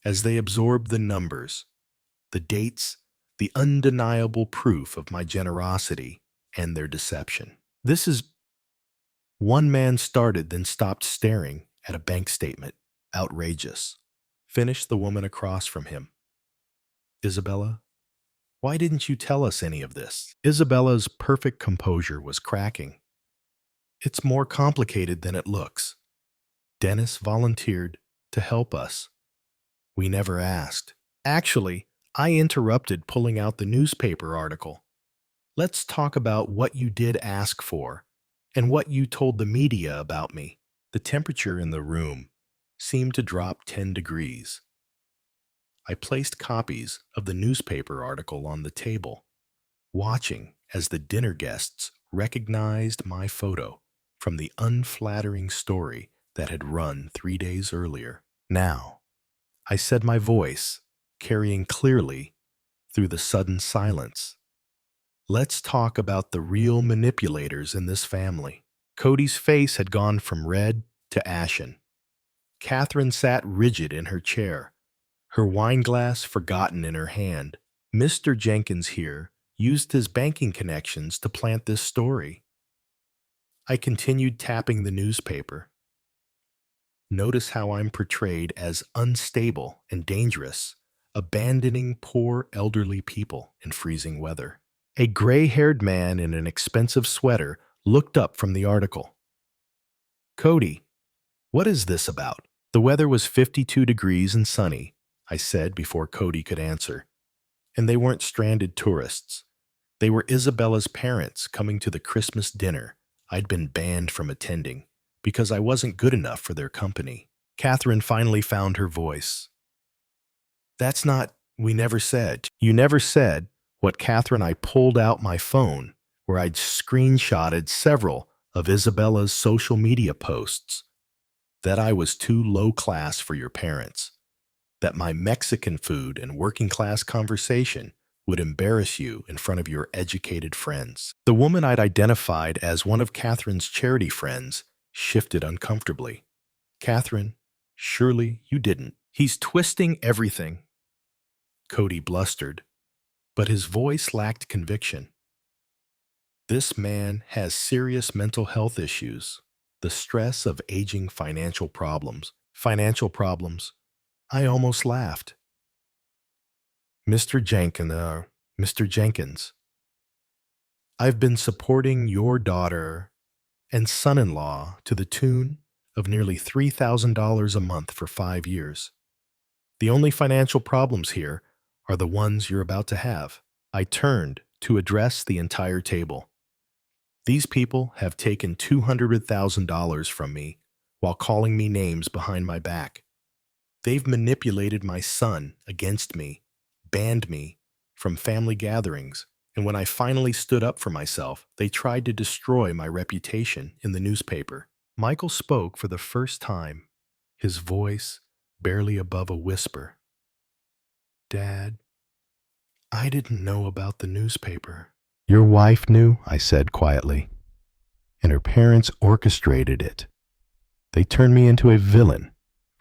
as they absorbed the numbers, the dates, the undeniable proof of my generosity and their deception. "This is—" One man started, then stopped staring at a bank statement. "Outrageous," finished the woman across from him. "Isabella, why didn't you tell us any of this?" Isabella's perfect composure was cracking. "It's more complicated than it looks. Dennis volunteered to help us. We never asked." Actually, I interrupted, pulling out the newspaper article. "Let's talk about what you did ask for and what you told the media about me." The temperature in the room seemed to drop 10 degrees. I placed copies of the newspaper article on the table, watching as the dinner guests recognized my photo from the unflattering story that had run 3 days earlier. "Now," I said, my voice carrying clearly through the sudden silence, "let's talk about the real manipulators in this family." Cody's face had gone from red to ashen. Catherine sat rigid in her chair, her wineglass forgotten in her hand. "Mr. Jenkins here used his banking connections to plant this story." I continued tapping the newspaper. "Notice how I'm portrayed as unstable and dangerous, abandoning poor elderly people in freezing weather." A gray-haired man in an expensive sweater looked up from the article. "Cody, what is this about?" "The weather was 52 degrees and sunny," I said before Cody could answer. "And they weren't stranded tourists. They were Isabella's parents coming to the Christmas dinner I'd been banned from attending because I wasn't good enough for their company. Catherine finally found her voice. That's not, we never said. You never said what, Catherine. I pulled out my phone where I'd screenshotted several of Isabella's social media posts. That I was too low class for your parents. That my Mexican food and working class conversation would embarrass you in front of your educated friends. The woman I'd identified as one of Catherine's charity friends shifted uncomfortably. Catherine, surely you didn't. He's twisting everything, Cody blustered, but his voice lacked conviction. This man has serious mental health issues, the stress of aging, financial problems. Financial problems. I almost laughed. Mr. Mr. Jenkins, I've been supporting your daughter and son-in-law to the tune of nearly $3,000 a month for 5 years. The only financial problems here are the ones you're about to have. I turned to address the entire table. These people have taken $200,000 from me while calling me names behind my back. They've manipulated my son against me, banned me from family gatherings, and when I finally stood up for myself, they tried to destroy my reputation in the newspaper. Michael spoke for the first time, his voice barely above a whisper. Dad, I didn't know about the newspaper. Your wife knew, I said quietly, and her parents orchestrated it. They turned me into a villain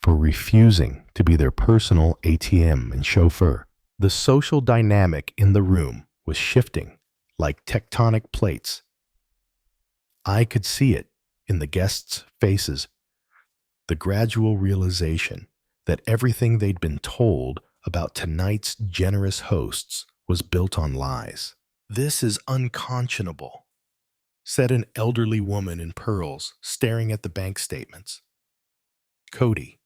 for refusing to be their personal ATM and chauffeur. The social dynamic in the room was shifting like tectonic plates. I could see it in the guests' faces, the gradual realization that everything they'd been told about tonight's generous hosts was built on lies. This is unconscionable, said an elderly woman in pearls, staring at the bank statements. Cody,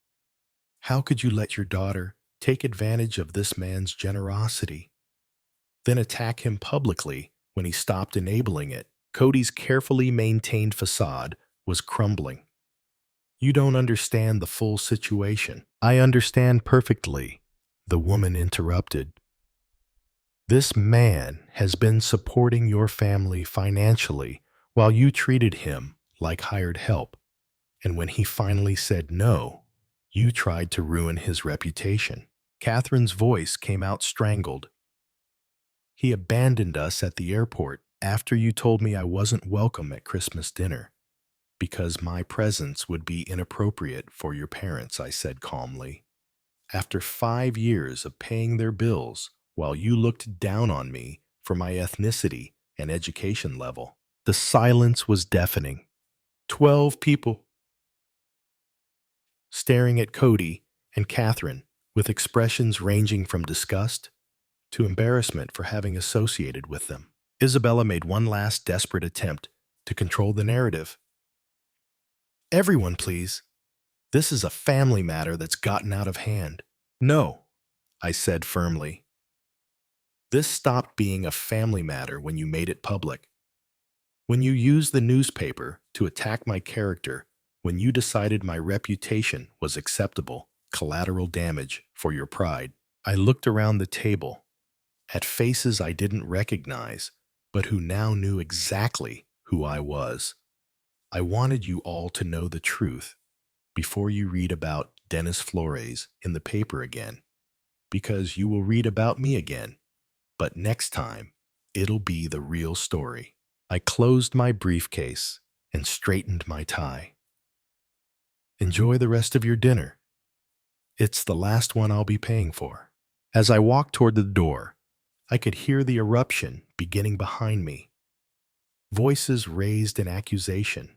how could you let your daughter take advantage of this man's generosity, then attack him publicly when he stopped enabling it? Cody's carefully maintained facade was crumbling. You don't understand the full situation. I understand perfectly, the woman interrupted. This man has been supporting your family financially while you treated him like hired help. And when he finally said no, you tried to ruin his reputation. Catherine's voice came out strangled. He abandoned us at the airport after you told me I wasn't welcome at Christmas dinner because my presence would be inappropriate for your parents, I said calmly. After 5 years of paying their bills while you looked down on me for my ethnicity and education level. The silence was deafening. 12 people staring at Cody and Catherine with expressions ranging from disgust to embarrassment for having associated with them. Isabella made one last desperate attempt to control the narrative. Everyone, please. This is a family matter that's gotten out of hand. No, I said firmly. This stopped being a family matter when you made it public. When you used the newspaper to attack my character, when you decided my reputation was acceptable, collateral damage for your pride. I looked around the table at faces I didn't recognize, but who now knew exactly who I was. I wanted you all to know the truth before you read about Dennis Flores in the paper again, because you will read about me again, but next time, it'll be the real story. I closed my briefcase and straightened my tie. Enjoy the rest of your dinner. It's the last one I'll be paying for. As I walked toward the door, I could hear the eruption beginning behind me. Voices raised in accusation,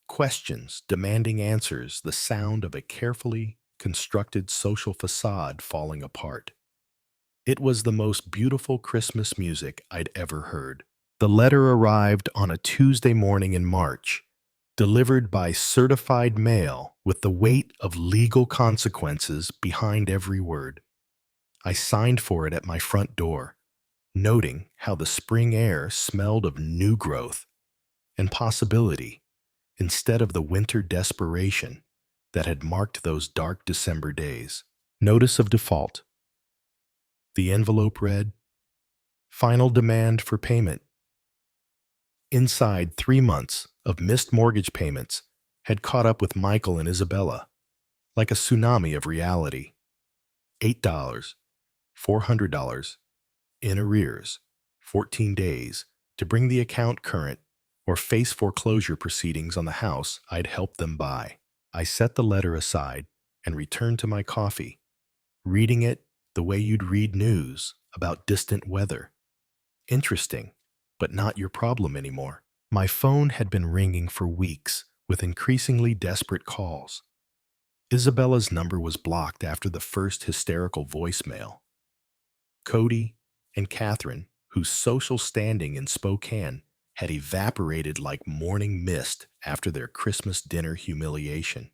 questions demanding answers, the sound of a carefully constructed social facade falling apart. It was the most beautiful Christmas music I'd ever heard. The letter arrived on a Tuesday morning in March, delivered by certified mail with the weight of legal consequences behind every word. I signed for it at my front door, noting how the spring air smelled of new growth and possibility instead of the winter desperation that had marked those dark December days. Notice of default. The envelope read, "Final demand for payment." Inside 3 months of missed mortgage payments had caught up with Michael and Isabella, like a tsunami of reality. $8, $400, in arrears, 14 days, to bring the account current or face foreclosure proceedings on the house I'd helped them buy. I set the letter aside and returned to my coffee, reading it the way you'd read news about distant weather. Interesting, but not your problem anymore. My phone had been ringing for weeks with increasingly desperate calls. Isabella's number was blocked after the first hysterical voicemail. Cody and Catherine, whose social standing in Spokane had evaporated like morning mist after their Christmas dinner humiliation.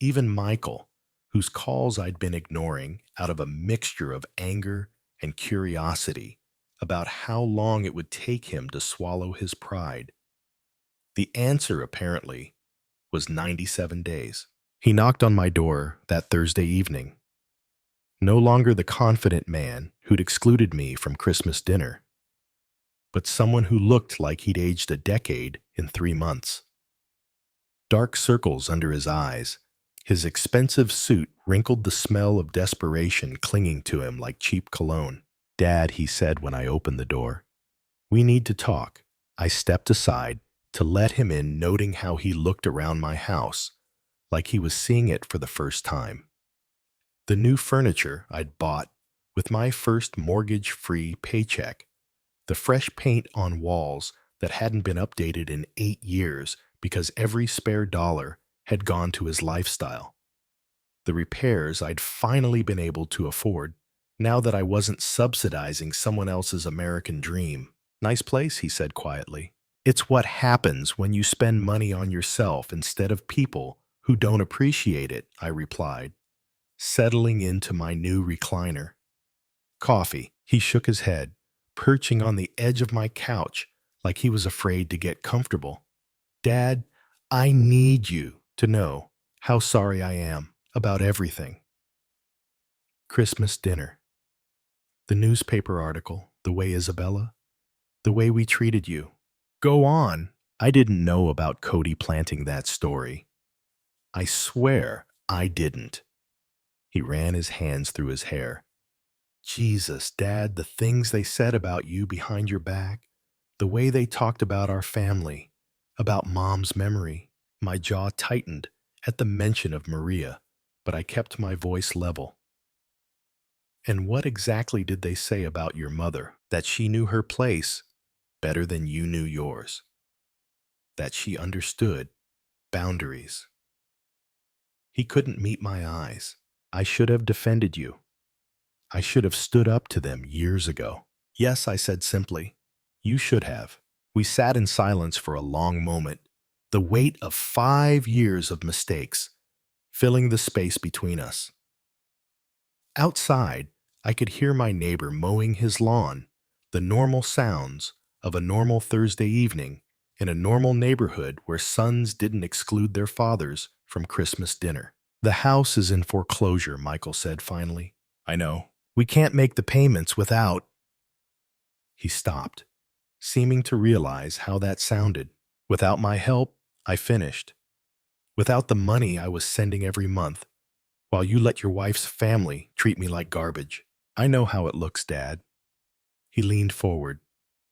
Even Michael, whose calls I'd been ignoring out of a mixture of anger and curiosity about how long it would take him to swallow his pride. The answer, apparently, was 97 days. He knocked on my door that Thursday evening. No longer the confident man who'd excluded me from Christmas dinner, but someone who looked like he'd aged a decade in 3 months. Dark circles under his eyes, his expensive suit wrinkled the smell of desperation clinging to him like cheap cologne. "Dad," he said when I opened the door, "we need to talk." I stepped aside to let him in, noting how he looked around my house, like he was seeing it for the first time. The new furniture I'd bought with my first mortgage-free paycheck, the fresh paint on walls that hadn't been updated in 8 years because every spare dollar had gone to his lifestyle, the repairs I'd finally been able to afford now that I wasn't subsidizing someone else's American dream. "Nice place," he said quietly. "It's what happens when you spend money on yourself instead of people who don't appreciate it," I replied, settling into my new recliner. "Coffee." He shook his head, perching on the edge of my couch like he was afraid to get comfortable. "Dad, I need you to know how sorry I am about everything." Christmas dinner. The newspaper article, the way Isabella, the way we treated you. Go on. I didn't know about Cody planting that story. I swear I didn't. He ran his hands through his hair. "Jesus, Dad, the things they said about you behind your back, the way they talked about our family, about Mom's memory." My jaw tightened at the mention of Maria, but I kept my voice level. "And what exactly did they say about your mother? That she knew her place better than you knew yours. That she understood boundaries." He couldn't meet my eyes. "I should have defended you. I should have stood up to them years ago." "Yes," I said simply. "You should have." We sat in silence for a long moment, the weight of 5 years of mistakes filling the space between us. Outside, I could hear my neighbor mowing his lawn, the normal sounds of a normal Thursday evening in a normal neighborhood where sons didn't exclude their fathers from Christmas dinner. "The house is in foreclosure," Michael said finally. "I know. We can't make the payments without—" He stopped, seeming to realize how that sounded. "Without my help," I finished. "Without the money I was sending every month, while you let your wife's family treat me like garbage." "I know how it looks, Dad." He leaned forward,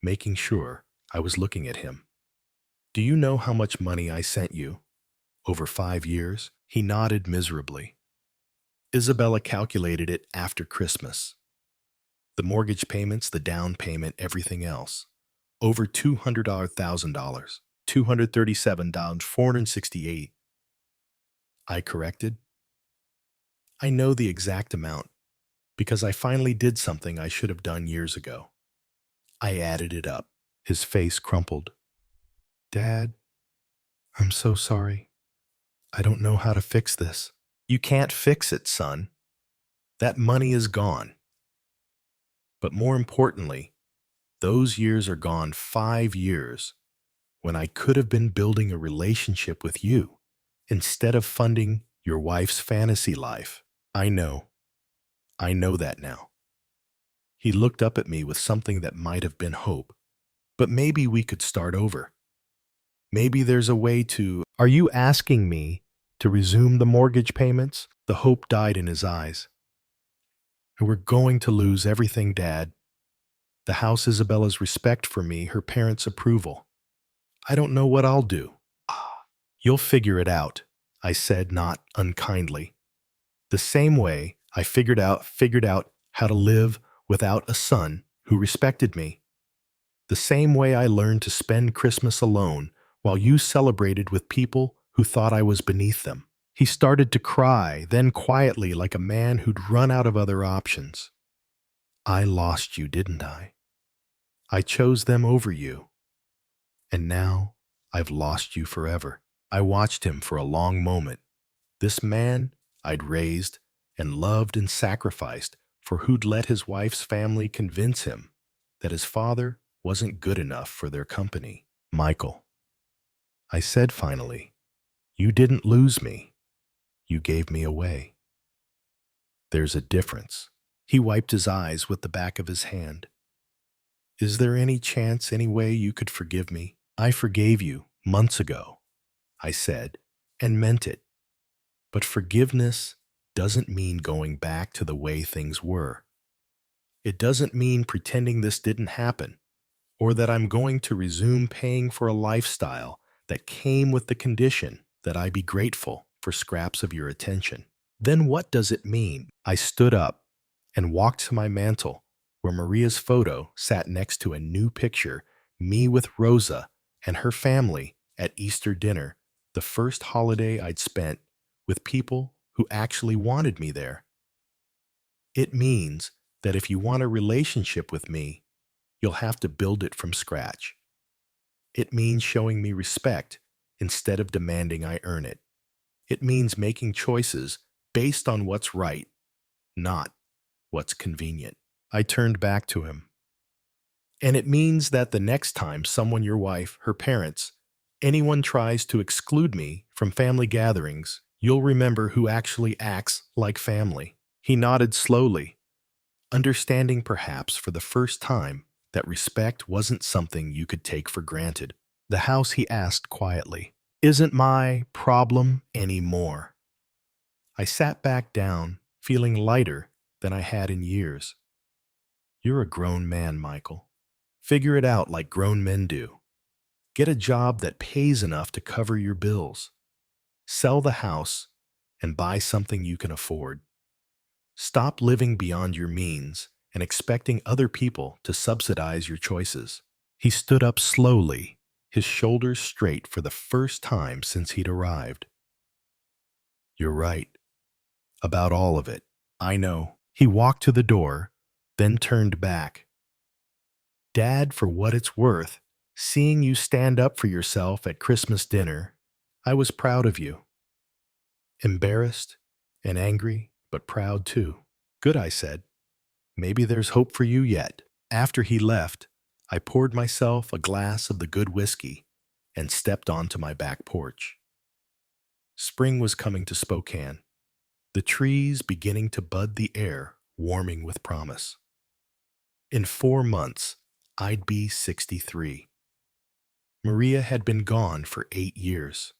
making sure I was looking at him. "Do you know how much money I sent you over 5 years?" He nodded miserably. Isabella calculated it after Christmas. The mortgage payments, the down payment, everything else. Over $200,000. $237,468. I corrected. "I know the exact amount because I finally did something I should have done years ago. I added it up." His face crumpled. "Dad, I'm so sorry. I don't know how to fix this." "You can't fix it, son. That money is gone. But more importantly, those years are gone. 5 years when I could have been building a relationship with you instead of funding your wife's fantasy life. I know. I know that now. He looked up at me with something that might have been hope. But maybe we could start over. Maybe there's a way to... Are you asking me to resume the mortgage payments? The hope died in his eyes. We're going to lose everything, Dad. The house, Isabella's respect for me, her parents' approval. I don't know what I'll do. You'll figure it out, I said, not unkindly. The same way I figured out how to live without a son who respected me. The same way I learned to spend Christmas alone while you celebrated with people who thought I was beneath them. He started to cry, then quietly, like a man who'd run out of other options. I lost you, didn't I? I chose them over you. And now I've lost you forever. I watched him for a long moment. This man I'd raised and loved and sacrificed for who'd let his wife's family convince him that his father wasn't good enough for their company. Michael, I said finally, you didn't lose me. You gave me away. There's a difference. He wiped his eyes with the back of his hand. Is there any chance, any way you could forgive me? I forgave you months ago, I said, and meant it. But forgiveness doesn't mean going back to the way things were. It doesn't mean pretending this didn't happen, or that I'm going to resume paying for a lifestyle that came with the condition that I be grateful for scraps of your attention. Then what does it mean? I stood up and walked to my mantel, where Maria's photo sat next to a new picture, me with Rosa and her family at Easter dinner, the first holiday I'd spent with people who actually wanted me there. It means that if you want a relationship with me, you'll have to build it from scratch. It means showing me respect instead of demanding I earn it. It means making choices based on what's right, not what's convenient. I turned back to him. And it means that the next time someone, your wife, her parents, anyone tries to exclude me from family gatherings, you'll remember who actually acts like family. He nodded slowly, understanding perhaps for the first time that respect wasn't something you could take for granted. The house, he asked quietly, isn't my problem anymore. I sat back down, feeling lighter than I had in years. You're a grown man, Michael. Figure it out like grown men do. Get a job that pays enough to cover your bills. Sell the house and buy something you can afford. Stop living beyond your means and expecting other people to subsidize your choices. He stood up slowly, his shoulders straight for the first time since he'd arrived. You're right. About all of it. I know. He walked to the door, then turned back. Dad, for what it's worth, seeing you stand up for yourself at Christmas dinner, I was proud of you. Embarrassed and angry, but proud too. Good, I said. Maybe there's hope for you yet. After he left, I poured myself a glass of the good whiskey and stepped onto my back porch. Spring was coming to Spokane, the trees beginning to bud, the air warming with promise. In 4 months, I'd be 63. Maria had been gone for 8 years.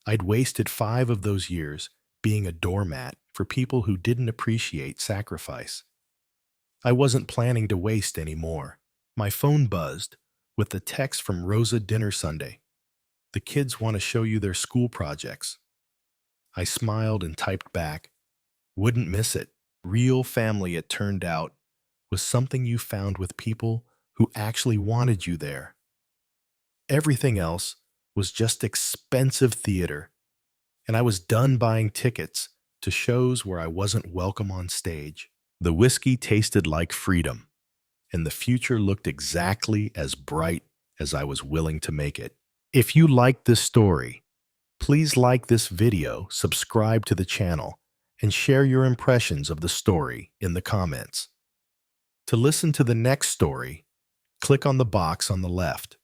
I'd wasted 5 of those years being a doormat for people who didn't appreciate sacrifice. I wasn't planning to waste any more. My phone buzzed with the text from Rosa dinner Sunday. The kids want to show you their school projects. I smiled and typed back, wouldn't miss it. Real family, it turned out, was something you found with people who actually wanted you there. Everything else was just expensive theater, and I was done buying tickets to shows where I wasn't welcome on stage. The whiskey tasted like freedom, and the future looked exactly as bright as I was willing to make it. If you liked this story, please like this video, subscribe to the channel, and share your impressions of the story in the comments. To listen to the next story, click on the box on the left.